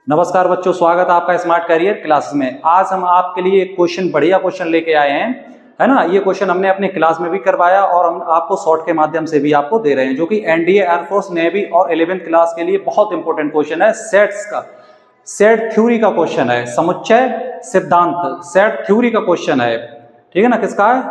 नमस्कार बच्चों, स्वागत है आपका स्मार्ट करियर क्लासेस में। आज हम आपके लिए एक बढ़िया क्वेश्चन लेके आए हैं, है ना। ये क्वेश्चन हमने अपने क्लास में भी करवाया और हम आपको शॉर्ट के माध्यम से भी आपको दे रहे हैं, जो कि एनडीए, एयरफोर्स, नेवी और 11th क्लास के लिए बहुत इंपॉर्टेंट क्वेश्चन है। सेट थ्योरी का क्वेश्चन है, समुच्चय सिद्धांत सेट थ्योरी का क्वेश्चन है, ठीक है ना। किसका है?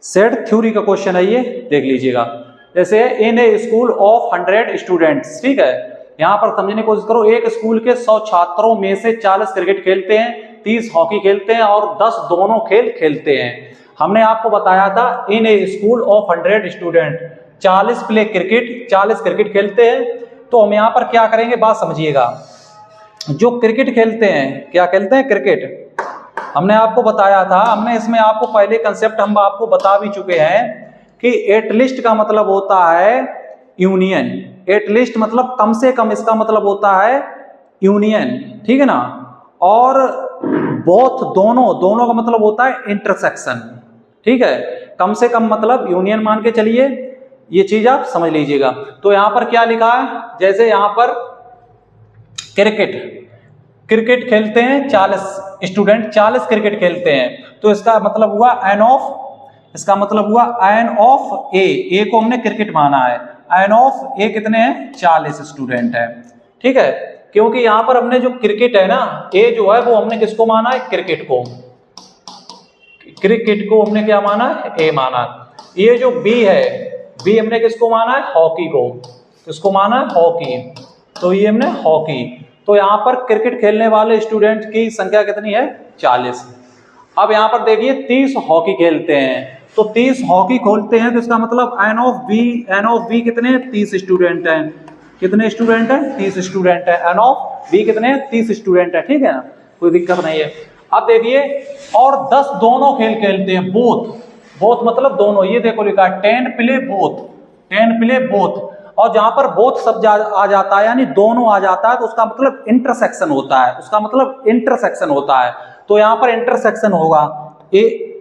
सेट थ्योरी का क्वेश्चन है, ये देख लीजिएगा। जैसे इन ए स्कूल ऑफ 100 स्टूडेंट्स, ठीक है। यहाँ पर समझने की कोशिश करो, एक स्कूल के 100 छात्रों में से 40 क्रिकेट खेलते हैं, 30 हॉकी खेलते हैं और 10 दोनों खेल खेलते हैं। हमने आपको बताया था in a school of 100 student 40 play cricket 40 cricket खेलते हैं। तो हम यहाँ पर क्या करेंगे, बात समझिएगा। जो क्रिकेट खेलते हैं, क्या खेलते हैं? क्रिकेट। हमने आपको बताया था, हमने इसमें आपको पहले कंसेप्ट हम आपको बता भी चुके हैं कि एटलिस्ट का मतलब होता है यूनियन। एटलिस्ट मतलब कम से कम, इसका मतलब होता है यूनियन, ठीक है ना। और बोथ दोनों का मतलब होता है इंटरसेक्शन, ठीक है। कम से कम मतलब यूनियन मान के चलिए, ये चीज आप समझ लीजिएगा। तो यहां पर क्या लिखा है, जैसे यहां पर क्रिकेट खेलते हैं 40 स्टूडेंट, 40 क्रिकेट खेलते हैं, तो इसका मतलब हुआ एन ऑफ ए को हमने क्रिकेट माना है। एन ऑफ ए कितने हैं? 40 स्टूडेंट है, ठीक है। क्योंकि यहां पर हमने जो क्रिकेट है ना, ए जो है वो हमने किसको माना है? क्रिकेट को हमने क्या माना है? ए माना। ये जो बी है, बी हमने किसको माना है? हॉकी को। किसको माना है? हॉकी। तो ये हमने हॉकी। तो यहाँ पर क्रिकेट खेलने वाले स्टूडेंट की संख्या कितनी है? 40। अब यहाँ पर देखिए 30 हॉकी खेलते हैं, तो 30 हॉकी खोलते हैं, तो इसका मतलब एन ऑफ बी कितने? 30 स्टूडेंट हैं। कितने स्टूडेंट हैं? 30 स्टूडेंट है। एन ऑफ बी कितने? 30 स्टूडेंट है, ठीक है ना, कोई दिक्कत नहीं है। अब देखिए, और 10 दोनों खेल खेलते हैं, बोथ मतलब दोनों। ये देखो लिखा है 10 प्ले बोथ। और जहां पर बोथ शब्द आ जाता है, यानी दोनों आ जाता है, तो उसका मतलब इंटरसेक्शन होता है। तो यहां पर इंटरसेक्शन होगा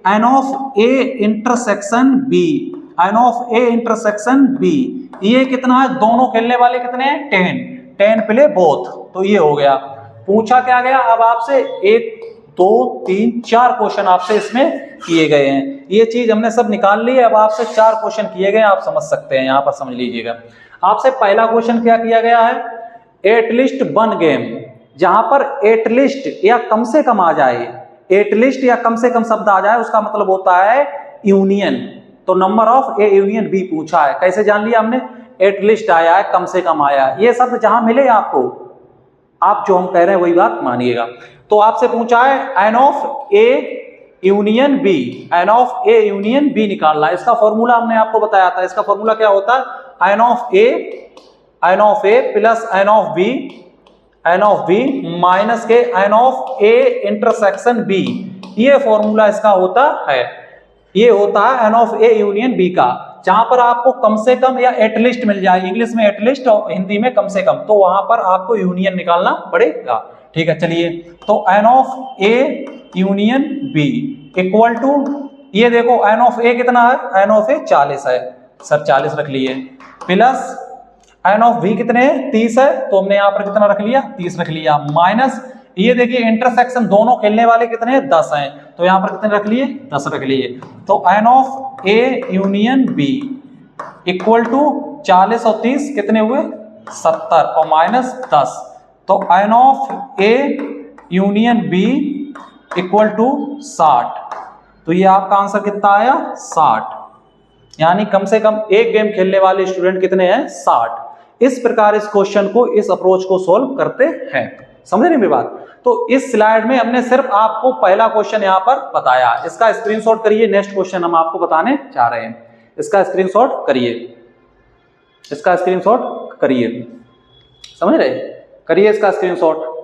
N of A intersection B. ये कितना है? दोनों खेलने वाले कितने हैं? 10 प्ले बोथ। तो ये हो गया। पूछा क्या गया अब आपसे? 1 2 3 4 क्वेश्चन आपसे इसमें किए गए हैं। ये चीज हमने सब निकाल ली है। अब आपसे 4 क्वेश्चन किए गए, आप समझ सकते हैं। यहां पर समझ लीजिएगा। आपसे पहला क्वेश्चन क्या किया गया है? At least 1 game. जहां पर एटलीस्ट या कम से कम आ जाए, एटलीस्ट या कम से कम शब्द आ जाए, उसका मतलब होता है यूनियन। तो number of A union B पूछा है। कैसे जान लिया हमने? एटलीस्ट आया है, कम से कम आया है। ये शब्द जहां मिले आपको, आप जो हम कह रहे हैं वही बात मानिएगा। तो आपसे पूछा है N of A union B निकालना है। इसका फॉर्मूला हमने आपको बताया था। इसका फॉर्मूला क्या होता है? N of A plus n of B minus के n of A intersection B. ये फॉर्मूला इसका होता है। ये होता है N of A union B का। जहां पर आपको कम से कम या एटलीस्ट मिल जाए, इंग्लिश में एटलीस्ट और हिंदी में कम से कम, तो वहां पर आपको यूनियन निकालना पड़ेगा, ठीक है। चलिए, तो N of A union B equal to, ये देखो एन ऑफ ए कितना है? एन ऑफ ए 40 है, सर 40 रख लिए, प्लस एन ऑफ बी कितने हैं? 30 है, तो हमने यहाँ पर कितना रख लिया? 30 रख लिया, माइनस ये देखिए इंटरसेक्शन दोनों खेलने वाले कितने हैं? 10 हैं, तो यहाँ पर कितने रख लिए? 10 रख लिए। तो N of A union B equal to 40 और 30 कितने हुए? 70 और माइनस 10। तो N of A union B equal to 60। तो ये आपका आंसर कितना आया? 60। यानी कम से कम एक गेम खेलने वाले स्टूडेंट कितने हैं? 60। इस प्रकार इस क्वेश्चन को, इस अप्रोच को सोल्व करते हैं। समझे नहीं मेरी बात? तो इस स्लाइड में हमने सिर्फ आपको पहला क्वेश्चन यहां पर बताया। इसका स्क्रीनशॉट करिए, नेक्स्ट क्वेश्चन हम आपको बताने चाह रहे हैं। इसका स्क्रीनशॉट करिए, समझ रहे? करिए इसका स्क्रीनशॉट।